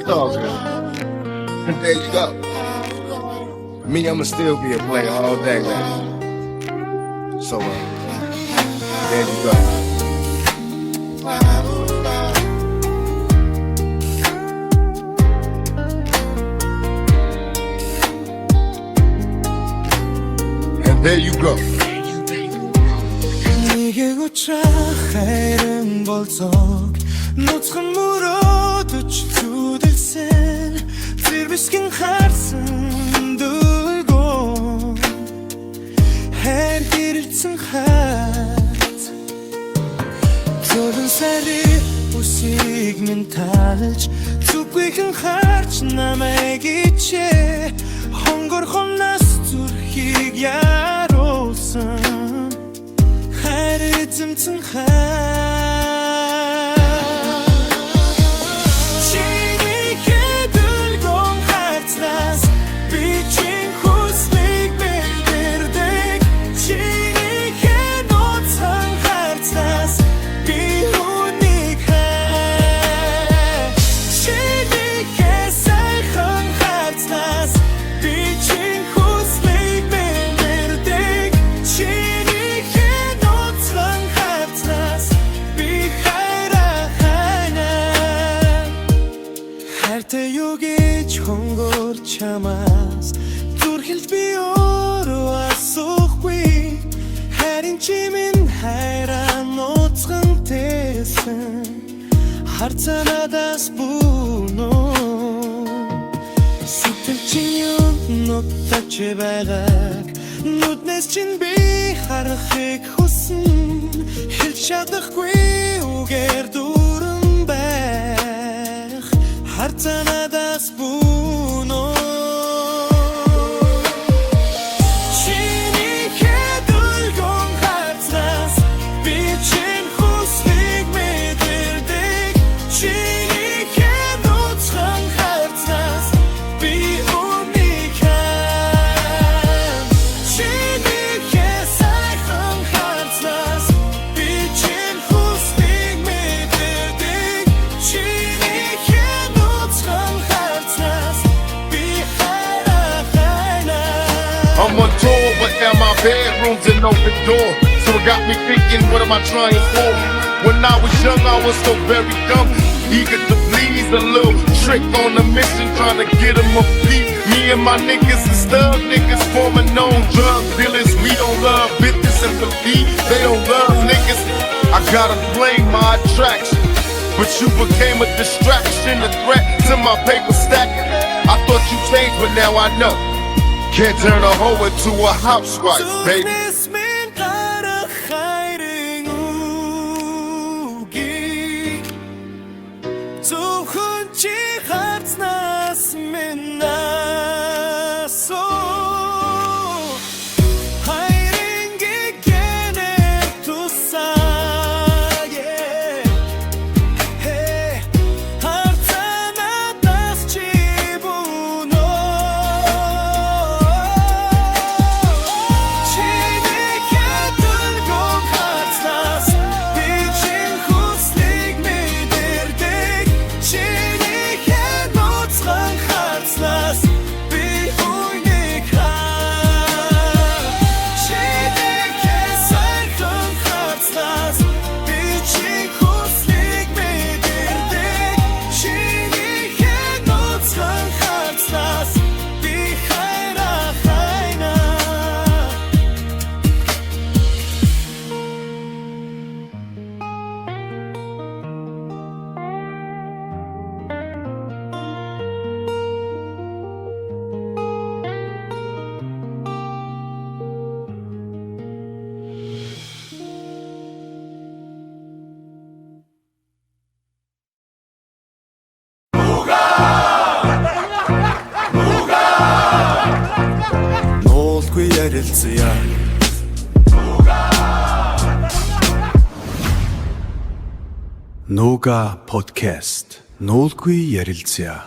all good. There you go. Me, I'ma still be a player all day, man. So, there you go. And there you go. 네게 고쳐 хайрын болцоо нуцхан мөрөөдөж зүдэлсэн зэрвэсгэн харсан дөлгөө хайр гэрэлцэн хат зөрөн сари үсийг минь талж зүгүйхэн харж намайг ичээ хонгорхоноос зүрхийг яруулсан Эзэмцэн хаа Чиний хэдүүлгэн хайцнаас би чин хүслийг мэдэрдэг Чиний хэнуцхан хайцнаас би хүнийг хаа Чиний хэсайхан хайцнаас би чин хүслийг мэдэрдэг Чиний Тэюгэж хонгор чамаас зүрхэлж би өөрөө асуухгүй харин чи минь хайраа нуцхан тэсэн харцаа надаас бүнөө сэтгэл чинь нутагч байгааг нүднээс чинь би харахыг хүснэ хэлж чадахгүй үгээр дүүрэн байх харцаа надаас бүнөө Чиний хэдүүлгэн хайцнаас би чин хүслийг мэдэрдэг Чиний хэнуцхан хайцнаас би хүнийг хаа Чиний хэсайхан хайцнаас би чин хүслийг мэдэрдэг Чиний I'm on tour, but now my bedroom's an open door. So it got me thinking, what am I trying for? When I was young, I was so very dumb, eager to please, a little trick on the mission, trying to get them a beat. Me and my niggas and stub niggas forming known drug dealers. We don't love bitches and believe they don't love niggas. I gotta blame my attraction, but you became a distraction, a threat to my paper stack. I thought you changed, but now I know. Can't turn a hoe into a housewife, baby. ярилцъя. Нуга подкаст. Нуулгүй ярилцъя.